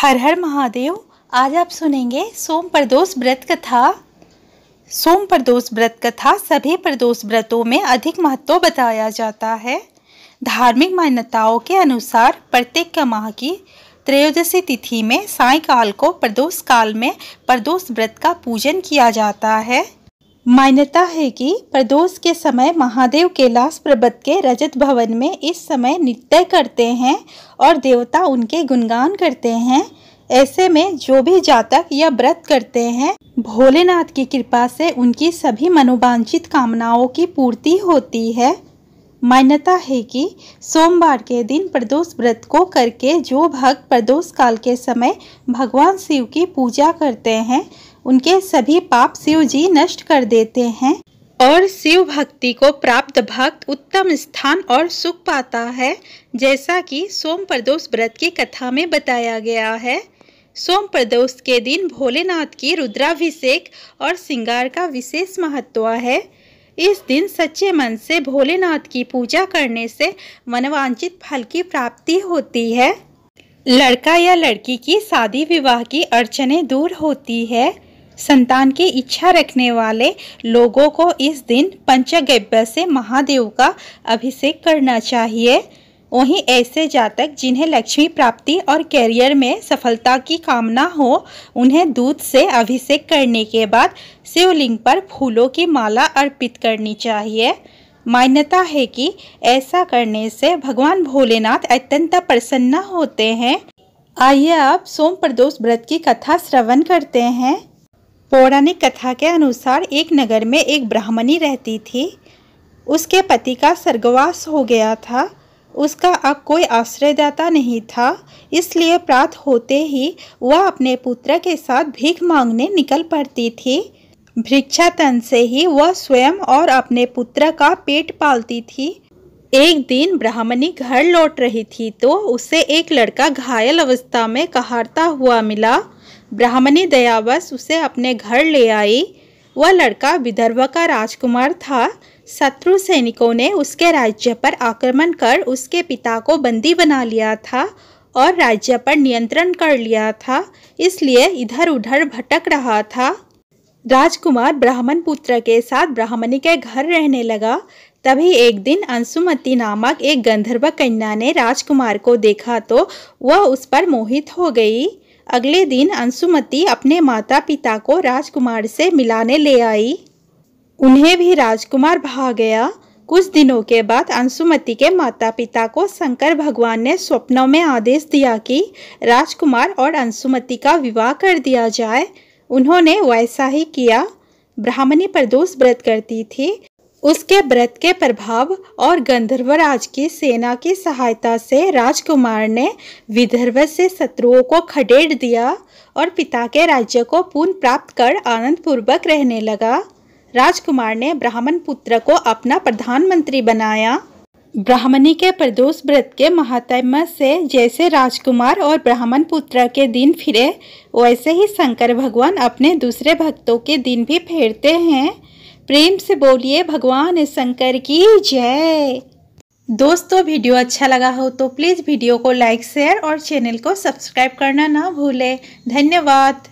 हर हर महादेव। आज आप सुनेंगे सोम प्रदोष व्रत कथा। सोम प्रदोष व्रत कथा सभी प्रदोष व्रतों में अधिक महत्व बताया जाता है। धार्मिक मान्यताओं के अनुसार प्रत्येक माह की त्रयोदशी तिथि में सायंकाल को प्रदोष काल में प्रदोष व्रत का पूजन किया जाता है। मान्यता है कि प्रदोष के समय महादेव कैलाश पर्वत के रजत भवन में इस समय नृत्य करते हैं और देवता उनके गुणगान करते हैं। ऐसे में जो भी जातक या व्रत करते हैं, भोलेनाथ की कृपा से उनकी सभी मनोवांछित कामनाओं की पूर्ति होती है। मान्यता है कि सोमवार के दिन प्रदोष व्रत को करके जो भक्त प्रदोष काल के समय भगवान शिव की पूजा करते हैं, उनके सभी पाप शिव जी नष्ट कर देते हैं और शिव भक्ति को प्राप्त भक्त उत्तम स्थान और सुख पाता है, जैसा कि सोम प्रदोष व्रत की कथा में बताया गया है। सोम प्रदोष के दिन भोलेनाथ की रुद्राभिषेक और श्रृंगार का विशेष महत्व है। इस दिन सच्चे मन से भोलेनाथ की पूजा करने से मनवांछित फल की प्राप्ति होती है। लड़का या लड़की की शादी विवाह की अड़चनें दूर होती है। संतान की इच्छा रखने वाले लोगों को इस दिन पंचगव्य से महादेव का अभिषेक करना चाहिए। वहीं ऐसे जातक जिन्हें लक्ष्मी प्राप्ति और कैरियर में सफलता की कामना हो, उन्हें दूध से अभिषेक करने के बाद शिवलिंग पर फूलों की माला अर्पित करनी चाहिए। मान्यता है कि ऐसा करने से भगवान भोलेनाथ अत्यंत प्रसन्न होते हैं। आइए अब सोम प्रदोष व्रत की कथा श्रवण करते हैं। पौराणिक कथा के अनुसार एक नगर में एक ब्राह्मणी रहती थी। उसके पति का स्वर्गवास हो गया था। उसका अब कोई आश्रयदाता नहीं था, इसलिए प्रातः होते ही वह अपने पुत्र के साथ भीख मांगने निकल पड़ती थी। भिक्षाटन से ही वह स्वयं और अपने पुत्र का पेट पालती थी। एक दिन ब्राह्मणी घर लौट रही थी तो उसे एक लड़का घायल अवस्था में कहारता हुआ मिला। ब्राह्मणी दयावश उसे अपने घर ले आई। वह लड़का विदर्भ का राजकुमार था। शत्रु सैनिकों ने उसके राज्य पर आक्रमण कर उसके पिता को बंदी बना लिया था और राज्य पर नियंत्रण कर लिया था, इसलिए इधर उधर भटक रहा था। राजकुमार ब्राह्मण पुत्र के साथ ब्राह्मणी के घर रहने लगा। तभी एक दिन अंशुमती नामक एक गंधर्व कन्या ने राजकुमार को देखा तो वह उस पर मोहित हो गई। अगले दिन अंशुमती अपने माता पिता को राजकुमार से मिलाने ले आई। उन्हें भी राजकुमार भा गया। कुछ दिनों के बाद अंशुमती के माता पिता को शंकर भगवान ने स्वप्नों में आदेश दिया कि राजकुमार और अंशुमती का विवाह कर दिया जाए। उन्होंने वैसा ही किया। ब्राह्मणी प्रदोष व्रत करती थी। उसके व्रत के प्रभाव और गंधर्वराज की सेना की सहायता से राजकुमार ने विदर्भ से शत्रुओं को खदेड़ दिया और पिता के राज्य को पुनः प्राप्त कर आनंद पूर्वक रहने लगा। राजकुमार ने ब्राह्मण पुत्र को अपना प्रधानमंत्री बनाया। ब्राह्मणी के प्रदोष व्रत के महात्म्य से जैसे राजकुमार और ब्राह्मण पुत्र के दिन फिरे, वैसे ही शंकर भगवान अपने दूसरे भक्तों के दिन भी फेरते हैं। प्रेम से बोलिए भगवान शंकर की जय। दोस्तों, वीडियो अच्छा लगा हो तो प्लीज़ वीडियो को लाइक, शेयर और चैनल को सब्सक्राइब करना ना भूलें। धन्यवाद।